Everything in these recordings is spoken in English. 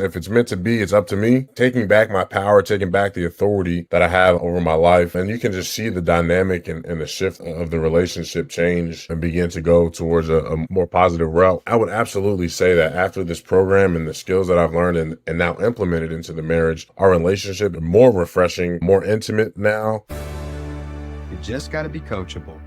If it's meant to be, it's up to me. Taking back my power, taking back the authority that I have over my life. And you can just see the dynamic and the shift of the relationship change and begin to go towards a more positive route. I would absolutely say that after this program and the skills that I've learned and now implemented into the marriage, our relationship is more refreshing, more intimate now. You just got to be coachable.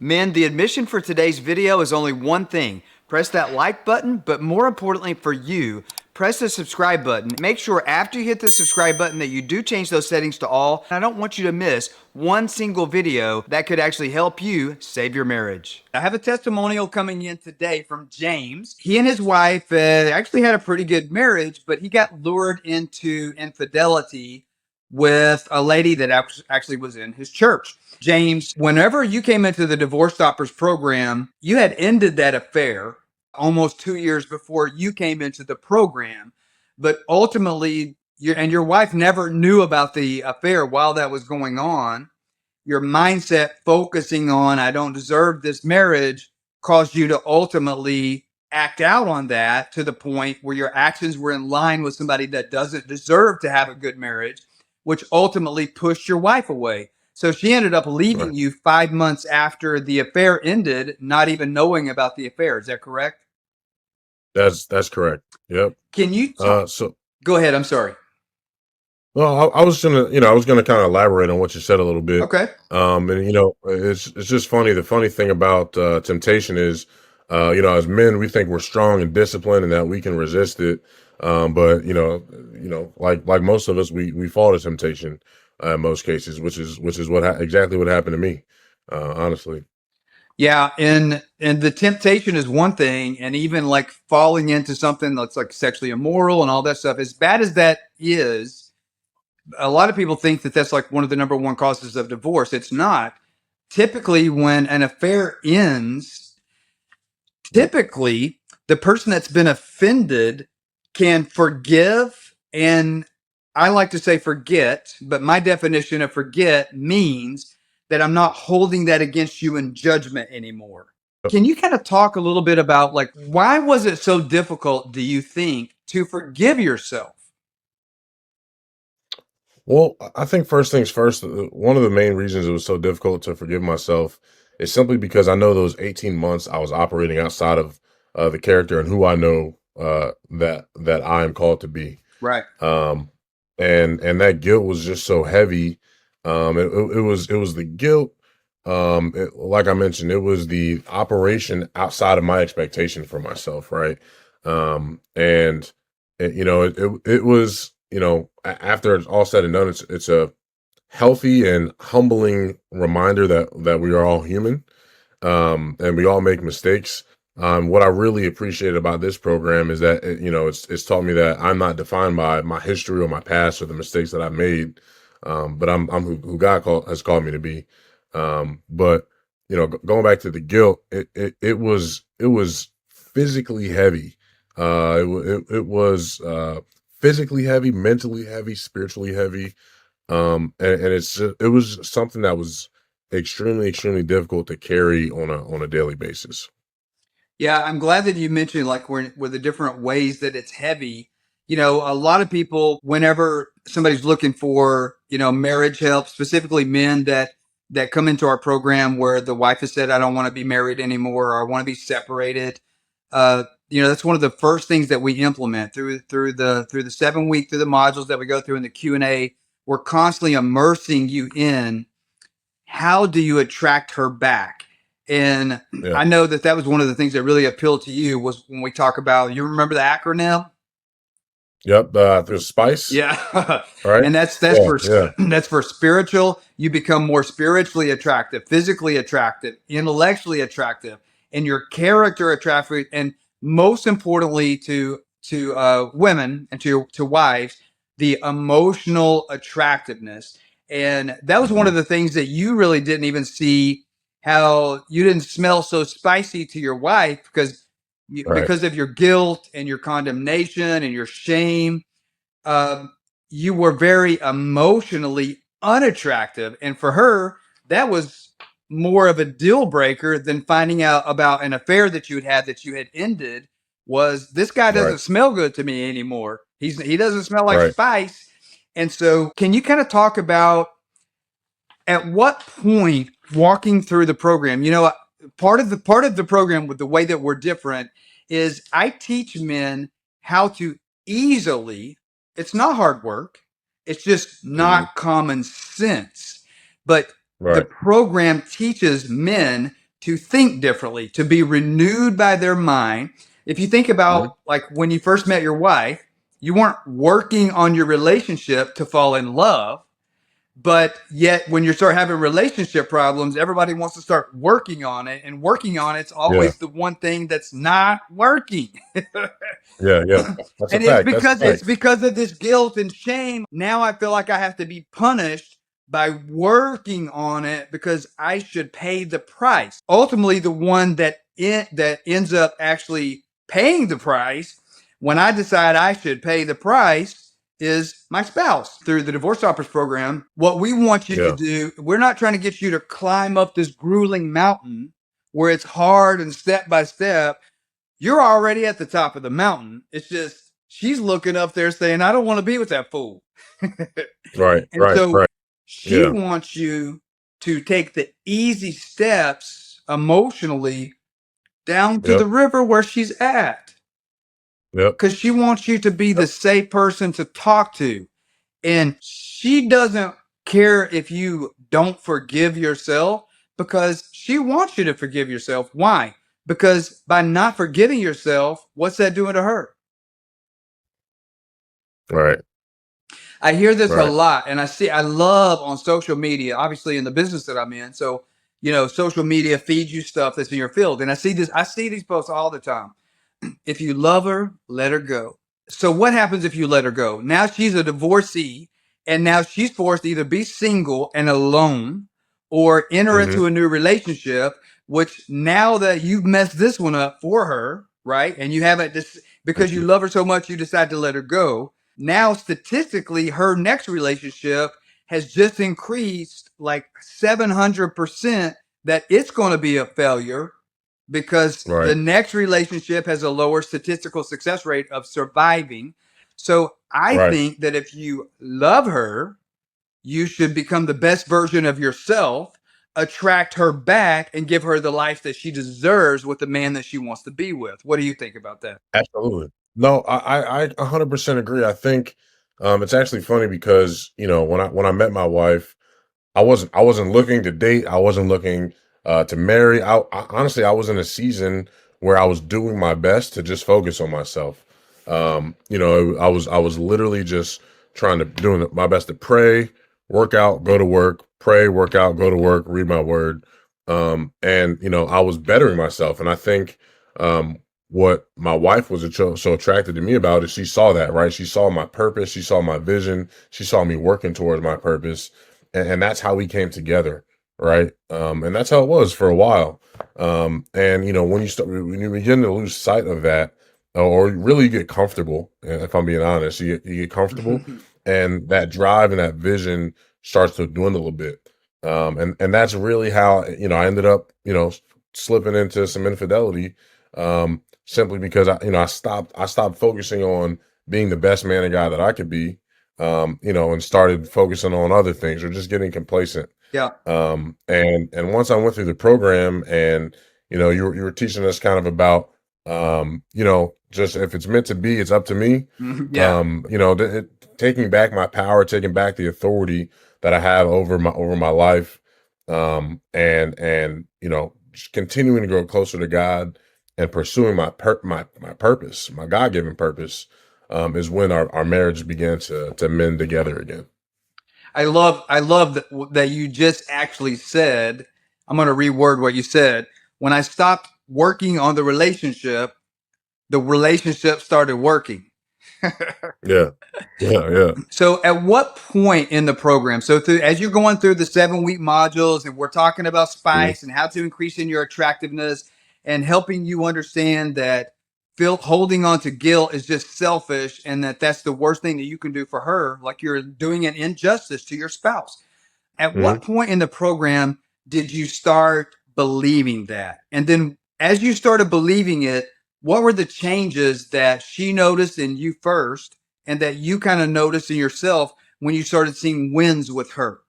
Men, the admission for today's video is only one thing. Press that like button, but more importantly for you, press the subscribe button. Make sure after you hit the subscribe button that you do change those settings to all. I don't want you to miss one single video that could actually help you save your marriage. I have a testimonial coming in today from James. He and his wife actually had a pretty good marriage, but he got lured into infidelity with a lady that actually was in his church. James, whenever you came into the Divorce Stoppers program, you had ended that affair almost 2 years before you came into the program. But ultimately, your wife never knew about the affair while that was going on. Your mindset focusing on, I don't deserve this marriage, caused you to ultimately act out on that to the point where your actions were in line with somebody that doesn't deserve to have a good marriage, which ultimately pushed your wife away. So she ended up leaving you 5 months after the affair ended, not even knowing about the affair. Is that correct? That's correct. Yep. Can you go ahead? I'm sorry. Well, I was gonna kind of elaborate on what you said a little bit. Okay. And it's just funny. The funny thing about temptation is, as men, we think we're strong and disciplined and that we can resist it. But like most of us, we fall to temptation in most cases, which is exactly what happened to me, honestly. Yeah, and the temptation is one thing, and even like falling into something that's like sexually immoral and all that stuff, as bad as that is, a lot of people think that that's like one of the number one causes of divorce. It's not. Typically, when an affair ends, typically the person that's been offended can forgive, and I like to say forget, but my definition of forget means that I'm not holding that against you in judgment anymore. Can you kind of talk a little bit about like why was it so difficult, do you think, to forgive yourself? Well, I think first things first, one of the main reasons it was so difficult to forgive myself is simply because I know those 18 months I was operating outside of the character and who I know that I am called to be. Right. And that guilt was just so heavy. It was the guilt. Like I mentioned, it was the operation outside of my expectation for myself, right? And it was, after it's all said and done, it's a healthy and humbling reminder that we are all human, and we all make mistakes. What I really appreciate about this program is that it's taught me that I'm not defined by my history or my past or the mistakes that I've made, but I'm who God has called me to be. But going back to the guilt, it was physically heavy. It was physically heavy, mentally heavy, spiritually heavy. And it was something that was extremely, extremely difficult to carry on a daily basis. Yeah, I'm glad that you mentioned like where the different ways that it's heavy. You know, a lot of people, whenever somebody's looking for, marriage help, specifically men that come into our program where the wife has said, I don't want to be married anymore, or I want to be separated. That's one of the first things that we implement through the 7 week, through the modules that we go through in the Q&A. We're constantly immersing you in how do you attract her back? And Yeah. I know that was one of the things that really appealed to you was when we talk about, you remember the acronym? Yep. There's spice. Yeah. Right. And that's that's for spiritual. You become more spiritually attractive, physically attractive, intellectually attractive, and your character attractive. And most importantly to women and to wives, the emotional attractiveness. And that was one of the things that you really didn't even see, how you didn't smell so spicy to your wife Right. because of your guilt and your condemnation and your shame. You were very emotionally unattractive. And for her, that was more of a deal breaker than finding out about an affair that you had ended, was this guy doesn't Right. smell good to me anymore. He doesn't smell like Right. spice. And so can you kind of talk about at what point walking through the program, part of the program with the way that we're different is I teach men how to easily, it's not hard work, it's just Hmm. not common sense. But the Right. program teaches men to think differently, to be renewed by their mind. If you think Hmm. about like when you first met your wife, you weren't working on your relationship to fall in love. But yet, when you start having relationship problems, everybody wants to start working on it, and working on it's Yeah. always the one thing that's not working. Yeah. Yeah. That's a And it's fact. That's a because it's fact. because of this guilt and shame. Now I feel like I have to be punished by working on it because I should pay the price. Ultimately, the one that ends up actually paying the price when I decide I should pay the price is my spouse. Through the Divorce Stoppers program, what we want you to Yeah. do, we're not trying to get you to climb up this grueling mountain where it's hard and step by step. You're already at the top of the mountain. It's just she's looking up there saying, I don't want to be with that fool. Right. And Right. so Right. she Yeah. wants you to take the easy steps emotionally down to the Yep. river where she's at. Yep. Because she wants you to be the safe person to talk to. And she doesn't care if you don't forgive yourself because she wants you to forgive yourself. Why? Because by not forgiving yourself, what's that doing to her? Right. I hear this a Right. lot, and I love on social media, obviously in the business that I'm in. So, social media feeds you stuff that's in your field. And I see these posts all the time. If you love her, let her go. So what happens if you let her go? Now she's a divorcee, and now she's forced to either be single and alone or enter Hmm. into a new relationship, which now that you've messed this one up for her, right? And you haven't just because you love her so much, you decide to let her go. Now, statistically, her next relationship has just increased like 700% that it's going to be a failure because the Right. next relationship has a lower statistical success rate of surviving. So I Right. think that if you love her, you should become the best version of yourself, attract her back, and give her the life that she deserves with the man that she wants to be with. What do you think about that? Absolutely. No, I 100% agree. I think it's actually funny because when I met my wife, I wasn't looking to date. I wasn't looking to marry. Honestly, I was in a season where I was doing my best to just focus on myself. I was literally just trying to doing my best to pray, work out, go to work, pray, work out, go to work, read my word. And I was bettering myself. And I think what my wife was so attracted to me about is she saw that, right? She saw my purpose, she saw my vision, she saw me working towards my purpose, and that's how we came together, right? And that's how it was for a while. And when you begin to lose sight of that, or really you get comfortable, if I'm being honest, you get comfortable, and that drive and that vision starts to dwindle a bit. And that's really how I ended up slipping into some infidelity, simply because I stopped focusing on being the best man and guy that I could be, and started focusing on other things or just getting complacent. Yeah. And once I went through the program, and you were teaching us kind of about, just if it's meant to be, it's up to me. Yeah. Taking back my power, taking back the authority that I have over my life, and just continuing to grow closer to God and pursuing my purpose, my God given purpose, is when our marriage began to mend together again. I love that you just actually said, I'm going to reword what you said. When I stopped working on the relationship started working. Yeah, yeah, yeah. So at what point in the program, so as you're going through the 7-week modules and we're talking about Mhm. spice and how to increase in your attractiveness and helping you understand that holding on to guilt is just selfish and that's the worst thing that you can do for her, like you're doing an injustice to your spouse. At what Mhm. point in the program did you start believing that? And then as you started believing it, what were the changes that she noticed in you first? and that you kind of noticed in yourself when you started seeing wins with her?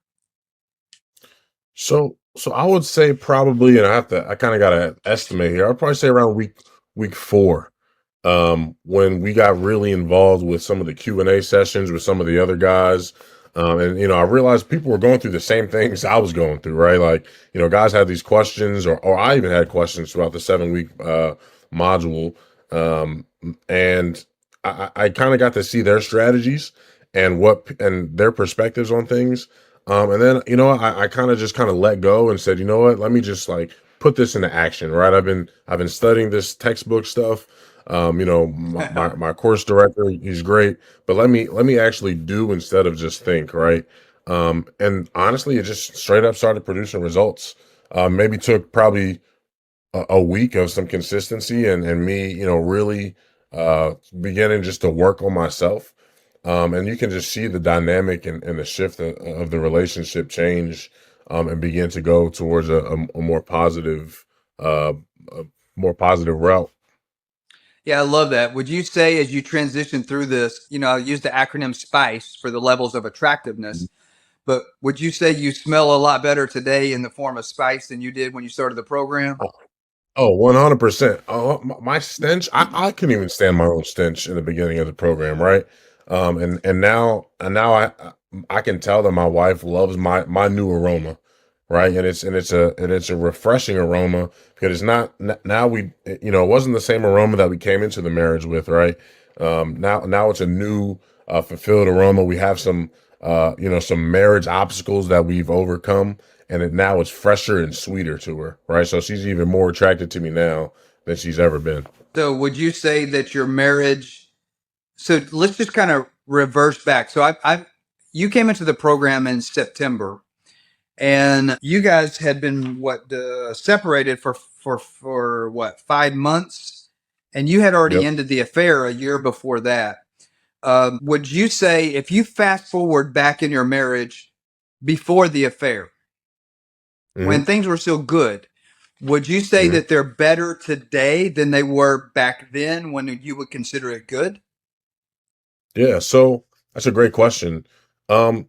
So I would say probably, and I kind of got to estimate here. I'd probably say around week 4, when we got really involved with some of the Q&A sessions with some of the other guys. And I realized people were going through the same things I was going through, right? Like, guys had these questions, or I even had questions throughout the 7-week module. And I kind of got to see their strategies and their perspectives on things. And then, I kind of just let go and said, you know what, let me just like put this into action, right? I've been studying this textbook stuff. My course director, he's great, but let me actually do instead of just think, right? And honestly, it just straight up started producing results. Maybe took probably a week of some consistency and me, really beginning just to work on myself. And you can just see the dynamic and the shift of the relationship change, and begin to go towards a more positive, uh, a more positive route. Yeah, I love that. Would you say as you transition through this, I use the acronym SPICE for the levels of attractiveness, but would you say you smell a lot better today in the form of spice than you did when you started the program? Oh, 100%. Oh, my stench, I couldn't even stand my own stench in the beginning of the program, right? And now I can tell that my wife loves my new aroma, right? And it's a refreshing aroma because it's not now it wasn't the same aroma that we came into the marriage with, right? Now it's a new fulfilled aroma. We have some marriage obstacles that we've overcome, and now it's fresher and sweeter to her, right? So she's even more attracted to me now than she's ever been. So would you say that your marriage, so let's just kind of reverse back. So you came into the program in September, and you guys had been separated for what, 5 months, and you had already Yep. ended the affair a year before that. Would you say if you fast forward back in your marriage before the affair, when hmm things were still good, would you say hmm that they're better today than they were back then when you would consider it good? Yeah, so that's a great question.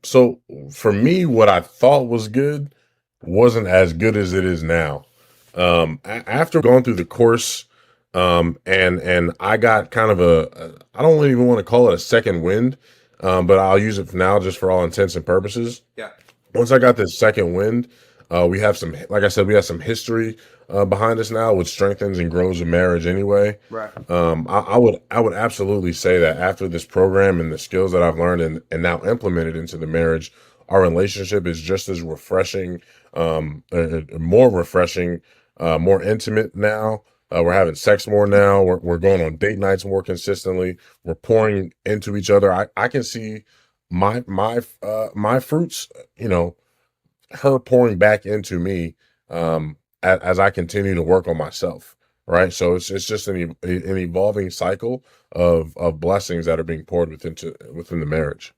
So for me, what I thought was good wasn't as good as it is now. After going through the course, and I got kind of I don't even want to call it a second wind, but I'll use it for now just for all intents and purposes. Yeah. Once I got this second wind, we have like I said, we have some history behind us now, which strengthens and grows a marriage anyway. Right. I would absolutely say that after this program and the skills that I've learned and now implemented into the marriage, our relationship is just as refreshing, more refreshing, more intimate now. We're having sex more now. We're going on date nights more consistently. We're pouring into each other. I can see my fruits, you know, her pouring back into me, as I continue to work on myself. Right. So it's just an evolving cycle of blessings that are being poured within the marriage.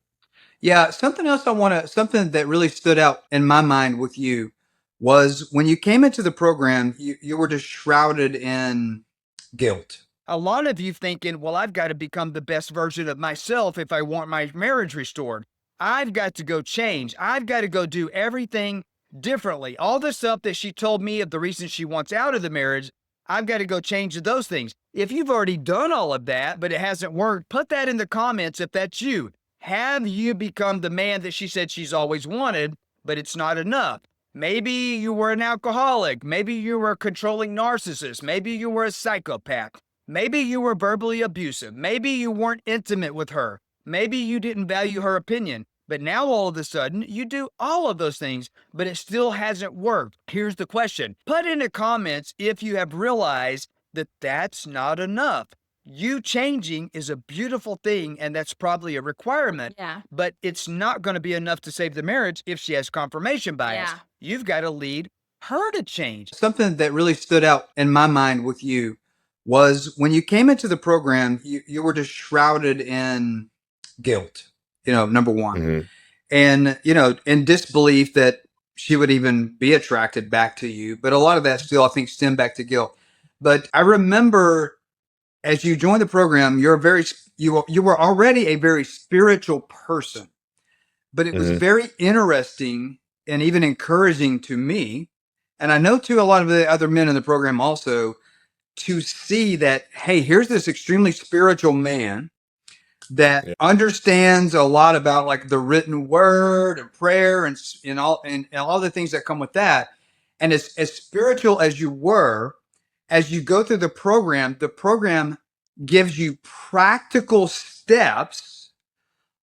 Yeah, something that really stood out in my mind with you was when you came into the program, you were just shrouded in guilt. A lot of you thinking, well, I've got to become the best version of myself if I want my marriage restored. I've got to go change. I've got to go do everything differently. All the stuff that she told me of the reasons she wants out of the marriage, I've got to go change those things. If you've already done all of that, but it hasn't worked, put that in the comments if that's you. Have you become the man that she said she's always wanted, but it's not enough? Maybe you were an alcoholic. Maybe you were a controlling narcissist. Maybe you were a psychopath. Maybe you were verbally abusive. Maybe you weren't intimate with her. Maybe you didn't value her opinion. But now all of a sudden, you do all of those things, but it still hasn't worked. Here's the question. Put in the comments if you have realized that that's not enough. You changing is a beautiful thing, and that's probably a requirement. Yeah. But it's not going to be enough to save the marriage if she has confirmation bias. Yeah. You've got to lead her to change. Something that really stood out in my mind with you was when you came into the program, you were just shrouded in guilt, number one. hmm And, in disbelief that she would even be attracted back to you. But a lot of that still, I think, stemmed back to guilt. But I remember as you joined the program, you were already a very spiritual person, but it was Mhm. very interesting and even encouraging to me, and I know to a lot of the other men in the program also, to see that, hey, here's this extremely spiritual man that Yeah. understands a lot about like the written word and prayer and all the things that come with that. And as spiritual as you were, as you go through the program gives you practical steps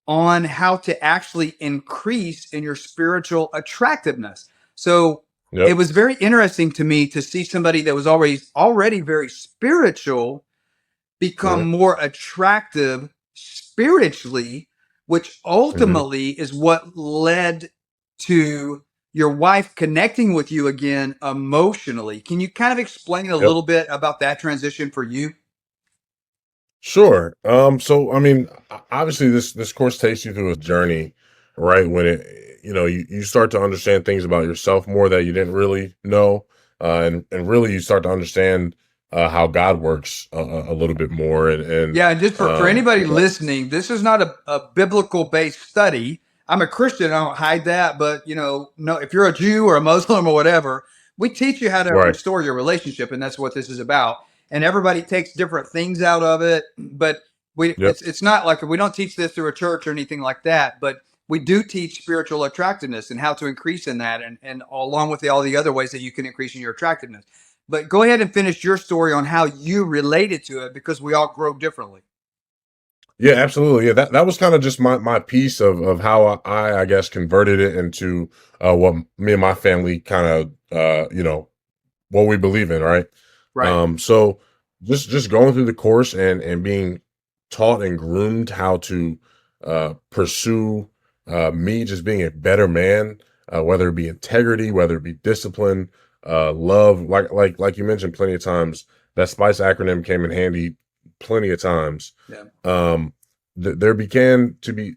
on how to actually increase in your spiritual attractiveness. So it Yep. was very interesting to me to see somebody that was already very spiritual become Mhm. more attractive spiritually, which Mhm. ultimately is what led to your wife connecting with you again emotionally. Can you kind of explain a Yep. little bit about that transition for you? Sure. So I mean, obviously this course takes you through a journey, right? When you start to understand things about yourself more that you didn't really know, and really you start to understand how God works a little bit more, and Yeah, and just for anybody you know, listening, this is not a biblical based study. I'm a Christian, I don't hide that, but no, if you're a Jew or a Muslim or whatever, we teach you how to right. restore your relationship, and that's what this is about. And everybody takes different things out of it, but Yep. it's not like we don't teach this through a church or anything like that, but we do teach spiritual attractiveness and how to increase in that, and along with all the other ways that you can increase in your attractiveness. But go ahead and finish your story on how you related to it because we all grow differently. Yeah, absolutely. Yeah, that was kind of just my piece of how I guess converted it into what me and my family kind of what we believe in, right? Right. So just going through the course and being taught and groomed how to pursue me just being a better man, whether it be integrity, whether it be discipline, love, like you mentioned plenty of times, that SPICE acronym came in handy plenty of times. Yeah. There began to be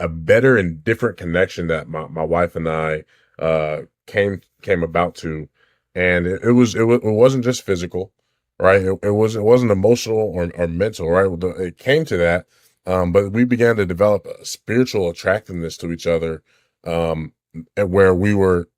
a better and different connection that my wife and I came about to, and it wasn't just physical, right? It wasn't emotional or mental, right? It came to that, but we began to develop a spiritual attractiveness to each other, and where we were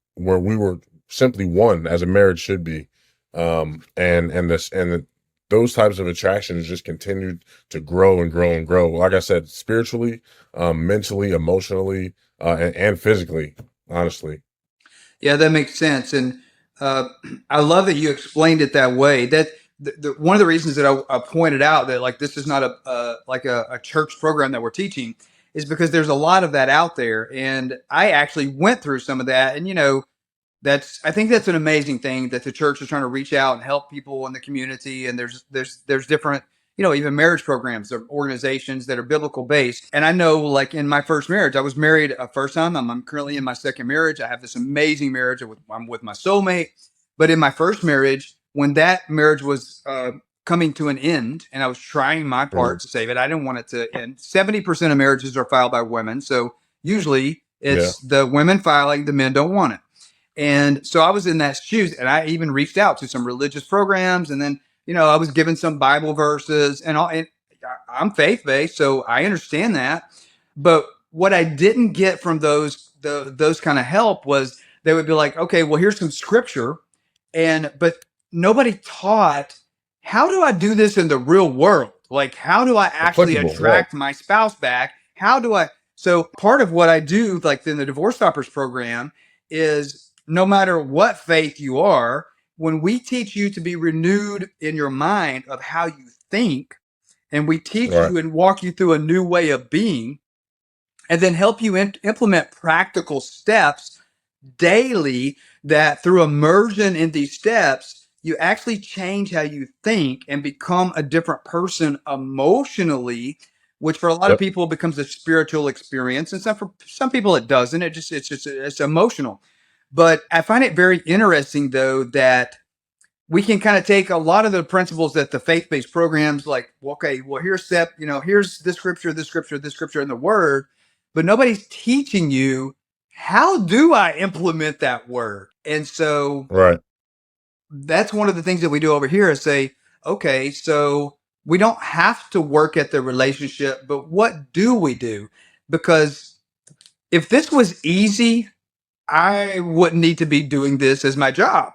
simply one, as a marriage should be, and those types of attractions just continued to grow and grow and grow. Like I said, spiritually, mentally, emotionally, and physically, honestly. Yeah, that makes sense. And uh, I love that you explained it that way. That one of the reasons that I pointed out that like this is not a church program that we're teaching is because there's a lot of that out there. And I actually went through some of that. And I think that's an amazing thing that the church is trying to reach out and help people in the community. And there's different, even marriage programs or organizations that are biblical based. And I know, like in my first marriage, I was married a first time. I'm currently in my second marriage. I have this amazing marriage. I'm with my soulmate. But in my first marriage, when that marriage was coming to an end, and I was trying my Mhm. part to save it, I didn't want it to end. 70% of marriages are filed by women, so usually Yeah. it's the women filing, the men don't want it. And so I was in that shoes, and I even reached out to some religious programs, and then I was given some Bible verses and all. And I'm faith based, so I understand that. But what I didn't get from those kind of help was they would be like, okay, well, here's some scripture, but nobody taught how do I do this in the real world? Like, how do I actually Applicable, right. attract my spouse back? How do I? So part of what I do, like in the Divorce Stoppers program, is no matter what faith you are, when we teach you to be renewed in your mind of how you think, and we teach Right. you and walk you through a new way of being, and then help you implement practical steps daily that through immersion in these steps, you actually change how you think and become a different person emotionally, which for a lot of Yep. people becomes a spiritual experience. And for some people it doesn't. It's emotional. But I find it very interesting though that we can kind of take a lot of the principles that the faith-based programs like, okay, well, here's this scripture, this scripture, this scripture in the word, but nobody's teaching you how do I implement that word. And so Right. that's one of the things that we do over here is say, okay, so we don't have to work at the relationship, but what do we do? Because if this was easy, I wouldn't need to be doing this as my job.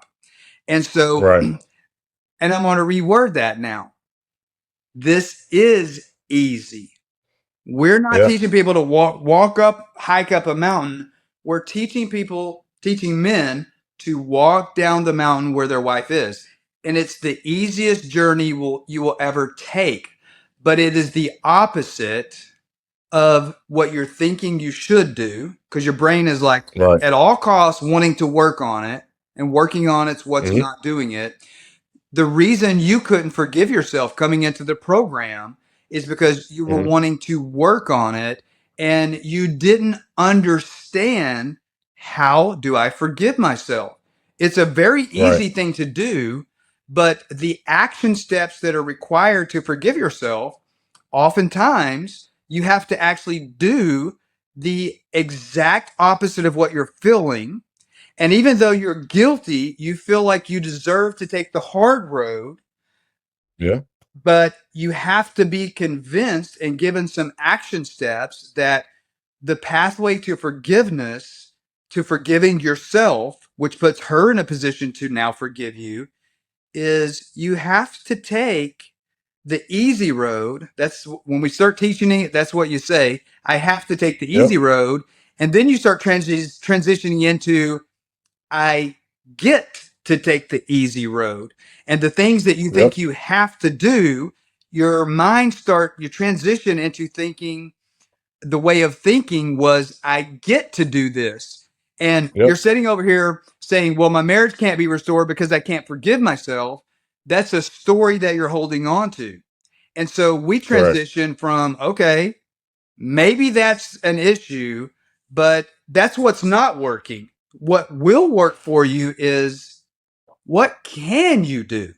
And so, Right. and I'm going to reword that now. This is easy. We're not Yeah. teaching people to walk up, hike up a mountain. We're teaching men to walk down the mountain where their wife is. And it's the easiest journey you will ever take. But it is the opposite of what you're thinking you should do, because your brain is like Right. at all costs wanting to work on it, and working on it's what's Hmm. not doing it. The reason you couldn't forgive yourself coming into the program is because you were Hmm. wanting to work on it and you didn't understand, how do I forgive myself? It's a very Right. easy thing to do, but the action steps that are required to forgive yourself, oftentimes you have to actually do the exact opposite of what you're feeling. And even though you're guilty, you feel like you deserve to take the hard road, Yeah. but you have to be convinced and given some action steps that the pathway to forgiveness, to forgiving yourself, which puts her in a position to now forgive you, is you have to take the easy road. That's when we start teaching it, that's what you say. I have to take the Yep. easy road. And then you start transitioning into, I get to take the easy road. And the things that you think Yep. you have to do, you transition into thinking, the way of thinking was, I get to do this. And you're Yep. sitting over here saying, well, my marriage can't be restored because I can't forgive myself. That's a story that you're holding on to. And so we Correct. transition from, okay, maybe that's an issue, but that's what's not working. What will work for you is, what can you do?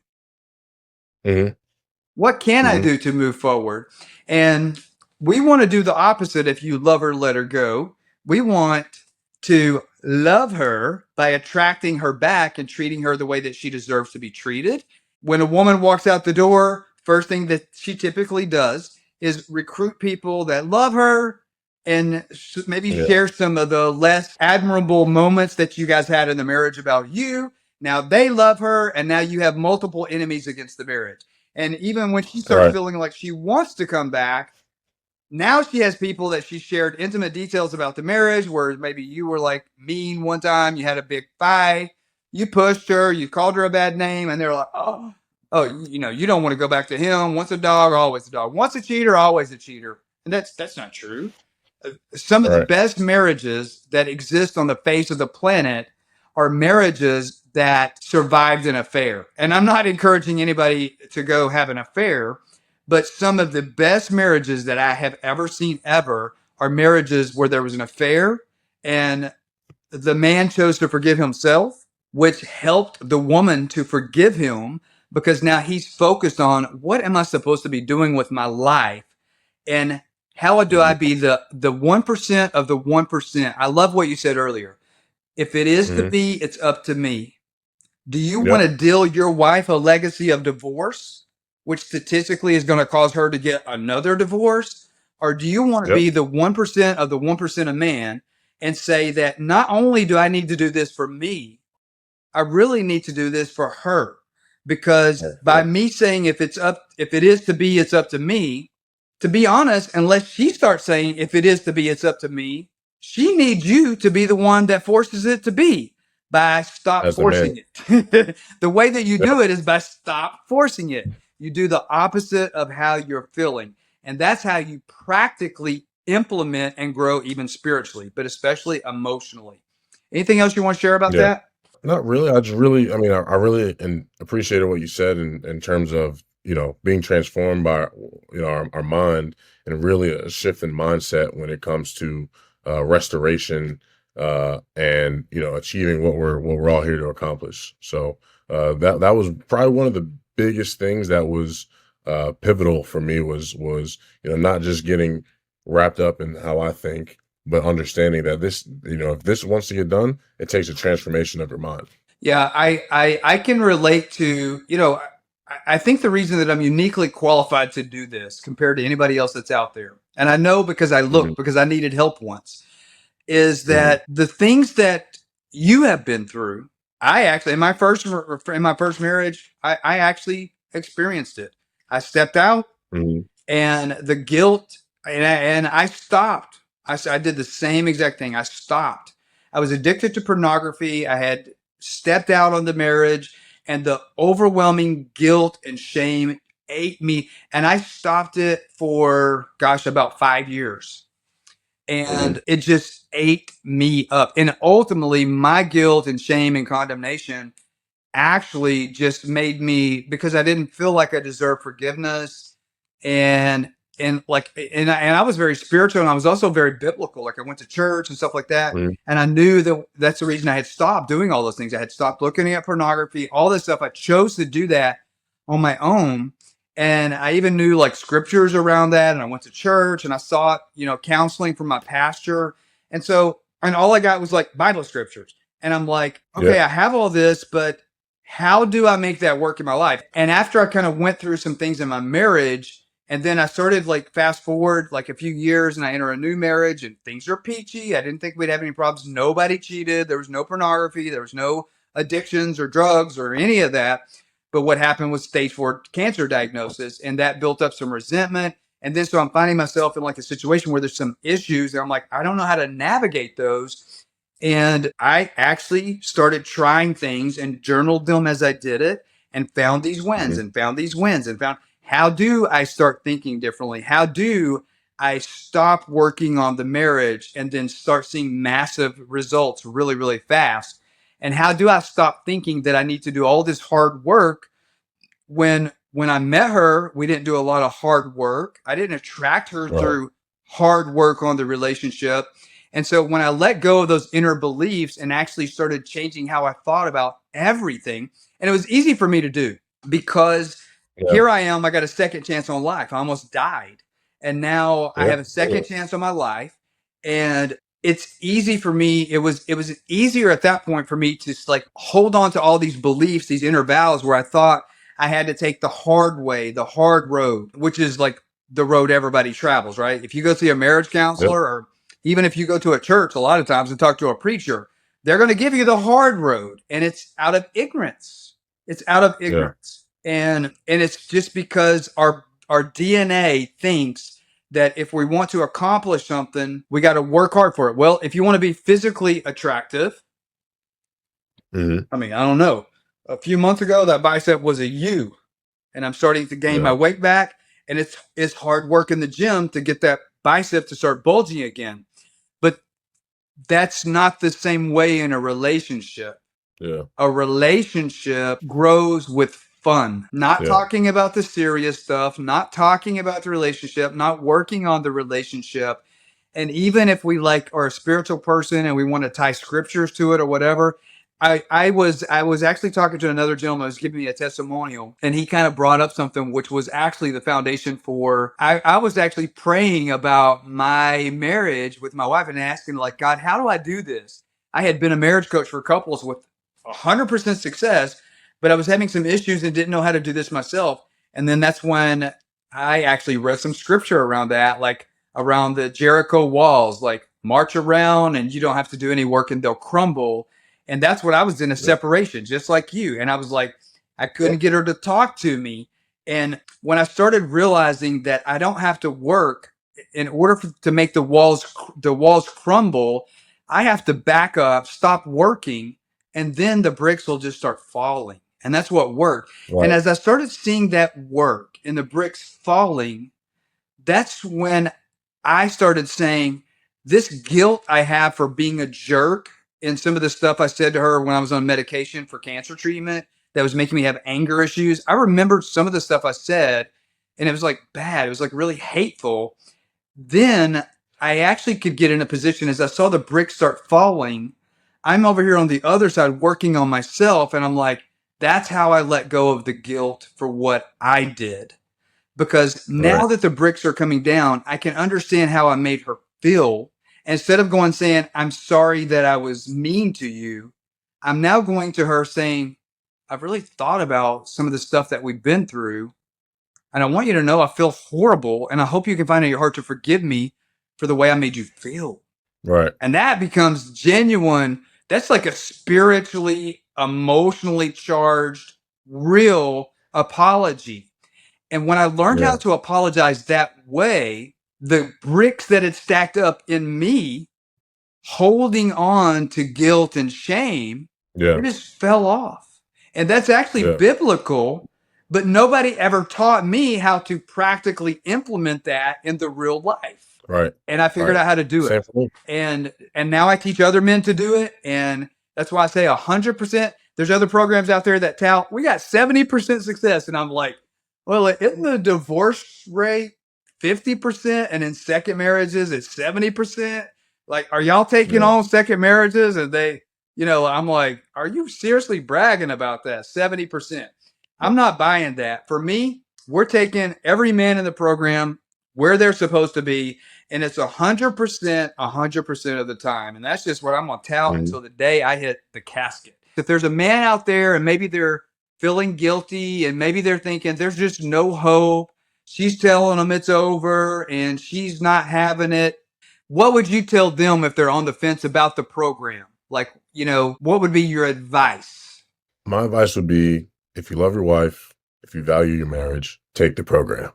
Hmm. What can I Hmm. do to move forward? And we want to do the opposite. If you love her, let her go. We want to love her by attracting her back and treating her the way that she deserves to be treated. When a woman walks out the door, first thing that she typically does is recruit people that love her and maybe Yeah. share some of the less admirable moments that you guys had in the marriage about you. Now they love her, and now you have multiple enemies against the marriage. And even when she starts Right. feeling like she wants to come back, now she has people that she shared intimate details about the marriage, where maybe you were like mean one time, you had a big fight, you pushed her, you called her a bad name, and they're like, oh, you don't want to go back to him. Once a dog, always a dog. Once a cheater, always a cheater. And that's not true. Some of the Right. best marriages that exist on the face of the planet are marriages that survived an affair. And I'm not encouraging anybody to go have an affair, but some of the best marriages that I have ever seen ever are marriages where there was an affair and the man chose to forgive himself, which helped the woman to forgive him, because now he's focused on, what am I supposed to be doing with my life? And how do I be the 1% of the 1%? I love what you said earlier. If it is to Hmm. be, it's up to me. Do you want Yep. to deal your wife a legacy of divorce, which statistically is going to cause her to get another divorce? Or do you want to Yep. be the 1% of the 1% of man and say that not only do I need to do this for me, I really need to do this for her? Because by Yep. me saying, if it is to be, it's up to me, to be honest, unless she starts saying, if it is to be, it's up to me, she needs you to be the one that forces it to be, by stop As the man. forcing it. The way that you Yep. do it is by stop forcing it. You do the opposite of how you're feeling. And that's how you practically implement and grow, even spiritually, but especially emotionally. Anything else you want to share about Yeah. that? Not really. I just really, I mean, I really appreciated what you said in terms of, being transformed by, our mind, and really a shift in mindset when it comes to restoration, and, achieving what we're all here to accomplish. So that was probably one of the biggest things that was pivotal for me, was, not just getting wrapped up in how I think, but understanding that this, if this wants to get done, it takes a transformation of your mind. Yeah, I can relate to, I think the reason that I'm uniquely qualified to do this compared to anybody else that's out there, and I know because I Mhm, looked, because I needed help once, is mhm, that the things that you have been through, I actually in my first marriage, I actually experienced it. I stepped out, mhm, and the guilt, and I stopped. I did the same exact thing. I stopped. I was addicted to pornography. I had stepped out on the marriage, and the overwhelming guilt and shame ate me. And I stopped it for, gosh, about 5 years. mhm, And it just ate me up. And ultimately, my guilt and shame and condemnation actually just made me, because I didn't feel like I deserved forgiveness, and and I was very spiritual, and I was also very biblical. Like I went to church and stuff like that, mhm. and I knew that that's the reason I had stopped doing all those things. I had stopped looking at pornography, all this stuff. I chose to do that on my own, and I even knew like scriptures around that, and I went to church and I sought, counseling from my pastor, and all I got was like Bible scriptures. And I'm like, Yeah. okay, I have all this, but how do I make that work in my life? And after I kind of went through some things in my marriage, and then I started like fast forward like a few years, and I enter a new marriage and things are peachy. I didn't think we'd have any problems. Nobody cheated. There was no pornography. There was no addictions or drugs or any of that. But what happened was stage 4 cancer diagnosis, and that built up some resentment. And then so I'm finding myself in like a situation where there's some issues that I'm like, I don't know how to navigate those. And I actually started trying things and journaled them as I did it, and found these wins Mhm, and found these wins and found, how do I start thinking differently? How do I stop working on the marriage and then start seeing massive results really, really fast? And how do I stop thinking that I need to do all this hard work when I met her, we didn't do a lot of hard work. I didn't attract her right. through hard work on the relationship. And so when I let go of those inner beliefs and actually started changing how I thought about everything, and it was easy for me to do because Yeah, here I am, I got a second chance on life. I almost died. And now I yeah, have a yeah, second chance on my life. And it's easy for me. It was easier at that point for me to just like hold on to all these beliefs, these inner vows where I thought I had to take the hard way, the hard road, which is like the road everybody travels, right? If you go see a marriage yeah, counselor, or even if you go to a church a lot of times and talk to a preacher, they're going to give you the hard road, and it's out of ignorance. It's out of yeah, ignorance. And it's just because our DNA thinks that if we want to accomplish something, we got to work hard for it. Well, if you want to be physically attractive, mhm, I mean, I don't know. A few months ago, that bicep was a U, and I'm starting to gain yeah, my weight back. And it's hard work in the gym to get that bicep to start bulging again. But that's not the same way in a relationship. yeah, A relationship grows with fun, not yeah, talking about the serious stuff, not talking about the relationship, not working on the relationship. And even if we like are a spiritual person and we want to tie scriptures to it or whatever, I was actually talking to another gentleman who was giving me a testimonial, and he kind of brought up something which was actually the foundation for, I was actually praying about my marriage with my wife and asking like, God, how do I do this? I had been a marriage coach for couples with 100% success, but I was having some issues and didn't know how to do this myself. And then that's when I actually read some scripture around that, like around the Jericho walls, like march around and you don't have to do any work and they'll crumble. And that's what I was in, a yeah, separation, just like you. And I was like, I yeah, couldn't get her to talk to me. And when I started realizing that I don't have to work in order to make the walls crumble, I have to back up, stop working, and then the bricks will just start falling. And that's what worked. And right, as I started seeing that work and the bricks falling, that's when I started saying, this guilt I have for being a jerk, and some of the stuff I said to her when I was on medication for cancer treatment that was making me have anger issues. I remembered some of the stuff I said, and it was like bad. It was like really hateful. Then I actually could get in a position, as I saw the bricks start falling, I'm over here on the other side working on myself. And I'm like, that's how I let go of the guilt for what I did. Because right, now that the bricks are coming down, I can understand how I made her feel. Instead of going saying, I'm sorry that I was mean to you, I'm now going to her saying, I've really thought about some of the stuff that we've been through. And I want you to know I feel horrible. And I hope you can find in your heart to forgive me for the way I made you feel. Right. And that becomes genuine. That's like a spiritually, emotionally charged, real apology. And when I learned how Yeah. to apologize that way, the bricks that had stacked up in me, holding on to guilt and shame, Yeah. it just fell off. And that's actually Yeah. biblical, but nobody ever taught me how to practically implement that in the real life. Right. And I figured Right. out how to do Same it. for me. And now I teach other men to do it. And that's why I say 100%. There's other programs out there that tout, we got 70% success. And I'm like, well, isn't the divorce rate 50%? And in second marriages, it's 70%. Like, are y'all taking Yeah. on second marriages? And they, I'm like, are you seriously bragging about that? 70%. I'm not buying that. For me, we're taking every man in the program where they're supposed to be, and it's 100% of the time. And that's just what I'm going to tout Mhm. until the day I hit the casket. If there's a man out there and maybe they're feeling guilty and maybe they're thinking there's just no hope, she's telling them it's over and she's not having it, what would you tell them if they're on the fence about the program? Like, what would be your advice? My advice would be, if you love your wife, if you value your marriage, take the program.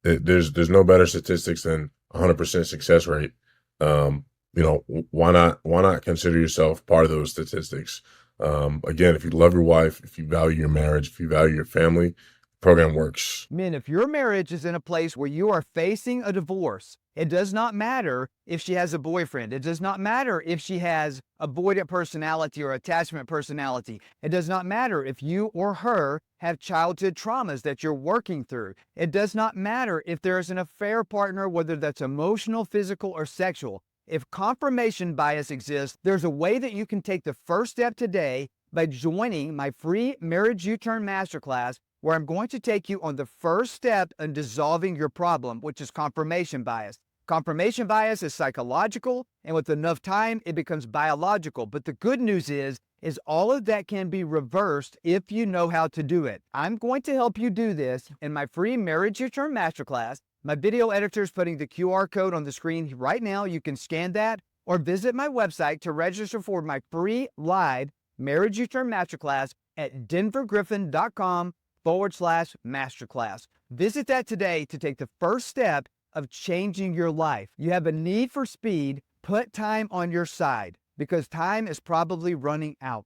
There's no better statistics than 100% success rate. Why not consider yourself part of those statistics? Again, if you love your wife, if you value your marriage, if you value your family, the program works. Men, if your marriage is in a place where you are facing a divorce, it does not matter if she has a boyfriend. It does not matter if she has avoidant personality or attachment personality. It does not matter if you or her have childhood traumas that you're working through. It does not matter if there's an affair partner, whether that's emotional, physical, or sexual. If confirmation bias exists, there's a way that you can take the first step today by joining my free Marriage U-Turn Masterclass, where I'm going to take you on the first step in dissolving your problem, which is confirmation bias. Confirmation bias is psychological, and with enough time, it becomes biological. But the good news is all of that can be reversed if you know how to do it. I'm going to help you do this in my free Marriage U-Turn Masterclass. My video editor is putting the QR code on the screen right now. You can scan that or visit my website to register for my free live Marriage U-Turn Masterclass at denvergriffin.com/masterclass. Visit that today to take the first step of changing your life. You have a need for speed. Put time on your side because time is probably running out.